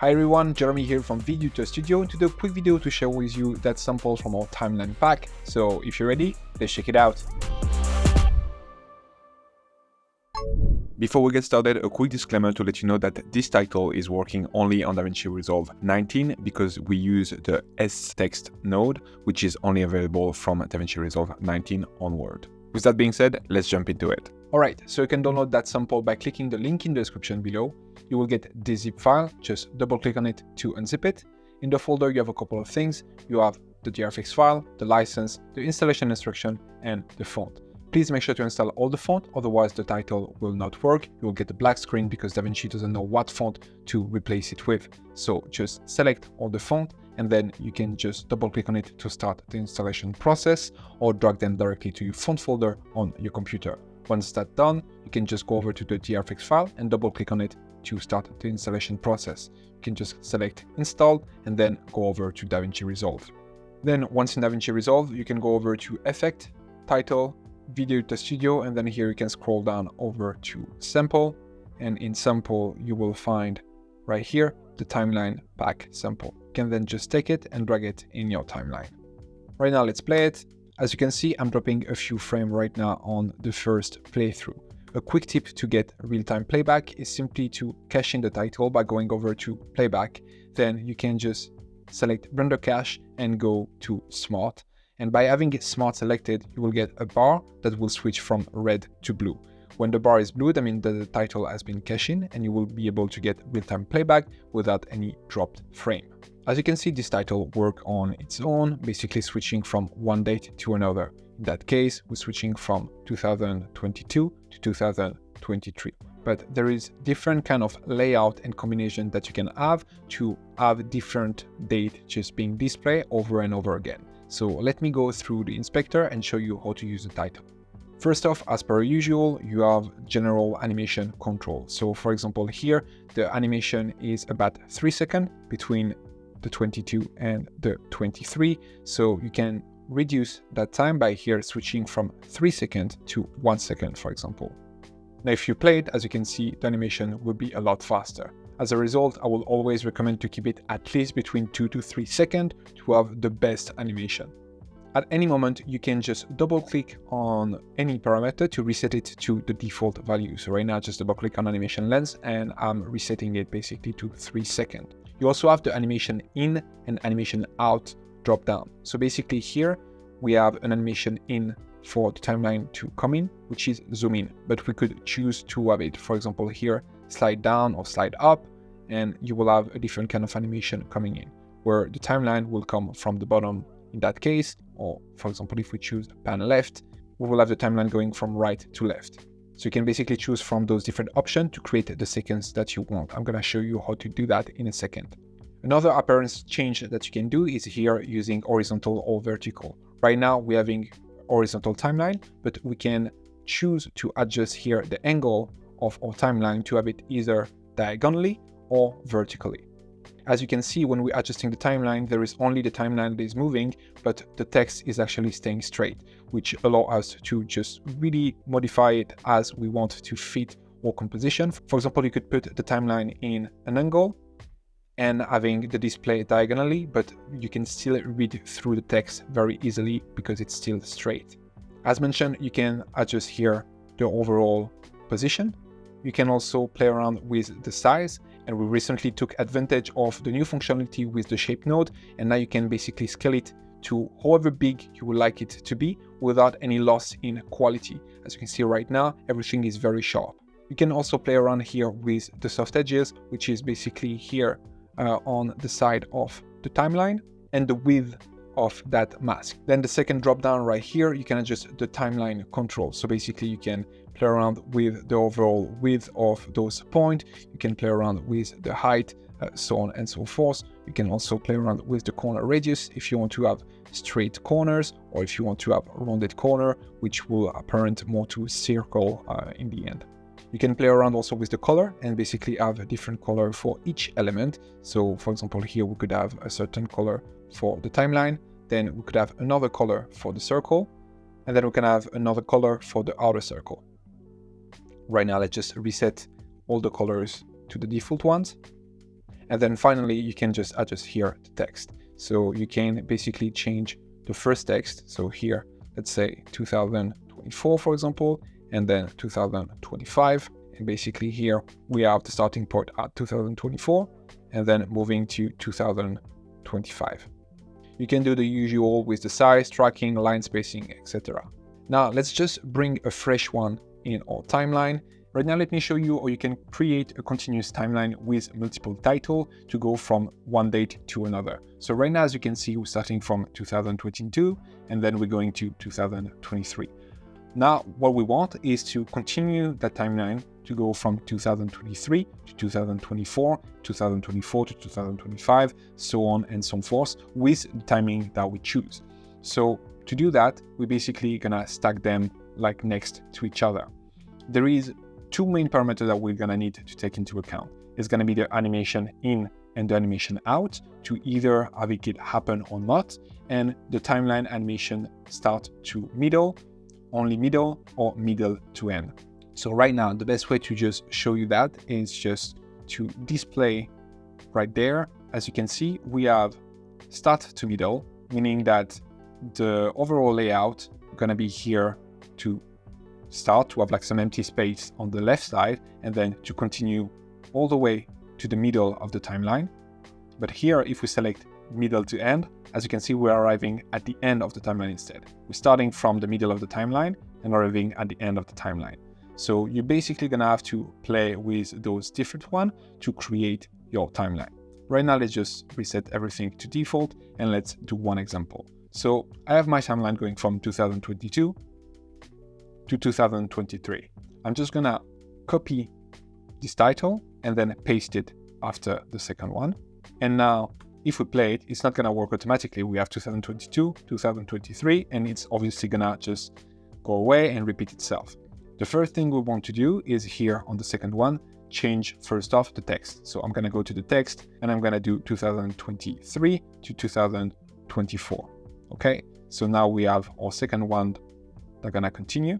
Hi everyone, Jeremy here from VES Studio to do a quick video to share with you that sample from our timeline pack. So if you're ready, let's check it out. Before we get started, a quick disclaimer to let you know that this title is working only on Davinci Resolve 19 because we use the S-Text node, which is only available from Davinci Resolve 19 onward. With that being said, let's jump into it. Alright, so you can download that sample by clicking the link in the description below. You will get this zip file, just double click on it to unzip it. In the folder you have a couple of things. You have the graphics file, the license, the installation instruction, and the font. Please make sure to install all the font, otherwise the title will not work. You will get a black screen because Davinci doesn't know what font to replace it with. So just select all the font and then you can just double click on it to start the installation process or drag them directly to your font folder on your computer. Once that's done, you can just go over to the graphics file and double click on it to start the installation process. You can just select install and then go over to Davinci Resolve. Then once in Davinci Resolve, you can go over to Effect, Title, VES Studio, and then here you can scroll down over to Sample, and in Sample you will find right here the Timeline Pack Sample. You can then just take it and drag it in your timeline. Right now let's play it. As you can see, I'm dropping a few frames right now on the first playthrough. A quick tip to get real-time playback is simply to cache in the title by going over to Playback. Then you can just select Render Cache and go to Smart. And by having Smart selected, you will get a bar that will switch from red to blue. When the bar is blue, that means that the title has been cached in and you will be able to get real-time playback without any dropped frame. As you can see, this title works on its own, basically switching from one date to another. In that case, we're switching from 2022 to 2023. But there is different kind of layout and combination that you can have to have different date just being displayed over and over again. So let me go through the inspector and show you how to use the title. First off, as per usual, you have general animation control. So for example, here, the animation is about 3 seconds between the 22 and the 23. So you can reduce that time by here switching from 3 seconds to 1 second, for example. Now, if you play it, as you can see, the animation will be a lot faster. As a result, I will always recommend to keep it at least between 2 to 3 seconds to have the best animation. At any moment, you can just double click on any parameter to reset it to the default value. So right now, just double click on animation length and I'm resetting it basically to 3 seconds. You also have the animation in and animation out drop down. So basically here we have an animation in for the timeline to come in, which is zoom in, but we could choose to have it, for example, here slide down or slide up, and you will have a different kind of animation coming in where the timeline will come from the bottom in that case, or for example, if we choose pan left, we will have the timeline going from right to left. So you can basically choose from those different options to create the sequence that you want. I'm going to show you how to do that in a second. Another appearance change that you can do is here using horizontal or vertical. Right now we're having horizontal timeline, but we can choose to adjust here the angle of our timeline to have it either diagonally or vertically. As you can see, when we're adjusting the timeline, there is only the timeline that is moving, but the text is actually staying straight, which allows us to just really modify it as we want to fit our composition. For example, you could put the timeline in an angle and having the display diagonally, but you can still read through the text very easily because it's still straight. As mentioned, you can adjust here the overall position. You can also play around with the size, and we recently took advantage of the new functionality with the shape node, and now you can basically scale it to however big you would like it to be without any loss in quality. As you can see right now, everything is very sharp. You can also play around here with the soft edges, which is basically here on the side of the timeline and the width of that mask. Then the second drop down right here, you can adjust the timeline control. So basically you can play around with the overall width of those points. You can play around with the height, so on and so forth. You can also play around with the corner radius if you want to have straight corners, or if you want to have a rounded corner, which will apparent more to circle in the end. You can play around also with the color and basically have a different color for each element. So for example, here we could have a certain color for the timeline, then we could have another color for the circle, and then we can have another color for the outer circle. Right now, let's just reset all the colors to the default ones. And then finally, you can just adjust here the text. So you can basically change the first text. So here, let's say 2024, for example, and then 2025. And basically here we have the starting point at 2024 and then moving to 2025. You can do the usual with the size, tracking, line spacing, etc. Now let's just bring a fresh one in our timeline. Right now, let me show you how you can create a continuous timeline with multiple titles to go from one date to another. So right now, as you can see, we're starting from 2022 and then we're going to 2023. Now, what we want is to continue that timeline to go from 2023 to 2024, 2024 to 2025, so on and so forth, with the timing that we choose. So to do that, we're basically gonna stack them like next to each other. There is two main parameters that we're gonna need to take into account. It's gonna be the animation in and the animation out to either have it happen or not, and the timeline animation start to middle, only middle, or middle to end. So right now, the best way to just show you that is just to display right there. As you can see, we have start to middle, meaning that the overall layout gonna be here to start, to have like some empty space on the left side, and then to continue all the way to the middle of the timeline. But here, if we select middle to end, as you can see, we're arriving at the end of the timeline instead. We're starting from the middle of the timeline and arriving at the end of the timeline. So you're basically gonna have to play with those different ones to create your timeline. Right now, let's just reset everything to default and let's do one example. So I have my timeline going from 2022 to 2023. I'm just gonna copy this title and then paste it after the second one. And now, if we play it, it's not gonna work automatically. We have 2022, 2023, and it's obviously gonna just go away and repeat itself. The first thing we want to do is here on the second one, change first off the text. So I'm gonna go to the text and I'm gonna do 2023 to 2024. Okay, so now we have our second one that's gonna continue.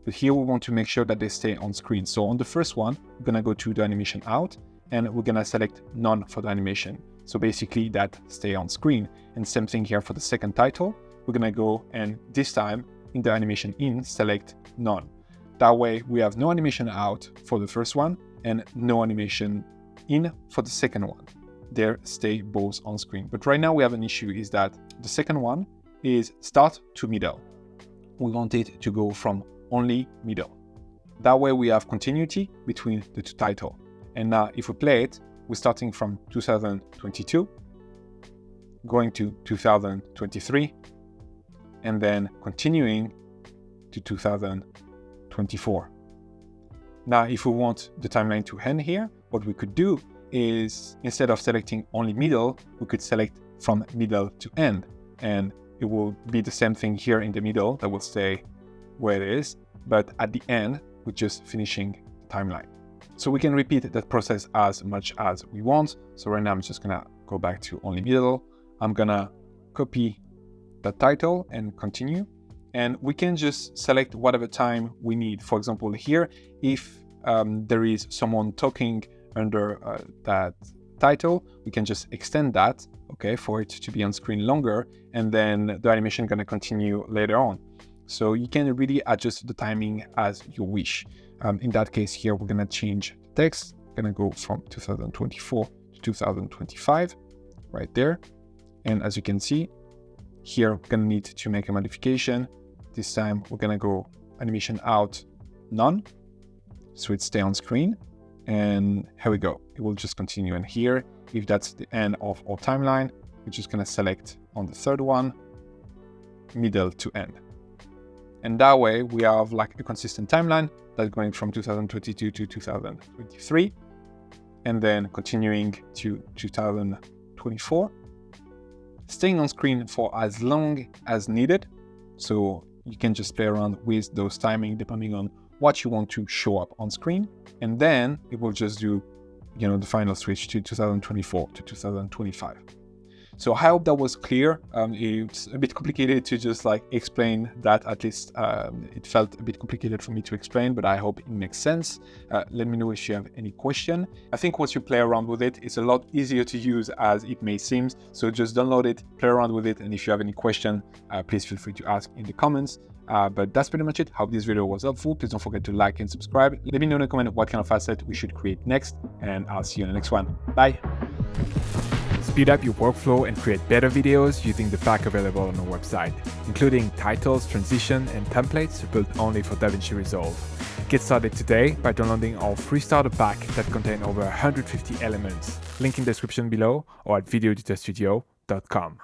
But here we want to make sure that they stay on screen. So on the first one, we're gonna go to the animation out and we're gonna select none for the animation. So basically that stay on screen. And same thing here for the second title. We're gonna go and this time in the animation in, select none. That way we have no animation out for the first one and no animation in for the second one. They stay both on screen. But right now we have an issue is that the second one is start to middle. We want it to go from only middle. That way we have continuity between the two titles. And now if we play it, we're starting from 2022, going to 2023, and then continuing to 2024. Now, if we want the timeline to end here, what we could do is instead of selecting only middle, we could select from middle to end. And it will be the same thing here in the middle that will stay where it is, but at the end, we're just finishing the timeline. So we can repeat that process as much as we want. So right now I'm just gonna go back to only middle. I'm gonna copy the title and continue. And we can just select whatever time we need. For example, here, if there is someone talking under that title, we can just extend that, okay, for it to be on screen longer, and then the animation gonna continue later on. So you can really adjust the timing as you wish. In that case here, we're gonna change the text, gonna go from 2024 to 2025, right there. And as you can see, here we're gonna need to make a modification. This time we're gonna go animation out, none, so it stay on screen. And here we go, it will just continue. And here, if that's the end of our timeline, we're just gonna select on the third one, middle to end. And that way we have like a consistent timeline that's going from 2022 to 2023, and then continuing to 2024, staying on screen for as long as needed. So you can just play around with those timing depending on what you want to show up on screen. And then it will just do, the final switch to 2024 to 2025. So I hope that was clear. It's a bit complicated to just like explain that, at least it felt a bit complicated for me to explain, but I hope it makes sense. Let me know if you have any question. I think once you play around with it, it's a lot easier to use as it may seem. So just download it, play around with it, and if you have any question, please feel free to ask in the comments. But that's pretty much it. Hope this video was helpful. Please don't forget to like and subscribe. Let me know in the comment what kind of asset we should create next, and I'll see you in the next one. Bye. Speed up your workflow and create better videos using the pack available on our website, including titles, transition, and templates built only for Davinci Resolve. Get started today by downloading our free starter pack that contains over 150 elements. Link in the description below or at videoeditorstudio.com.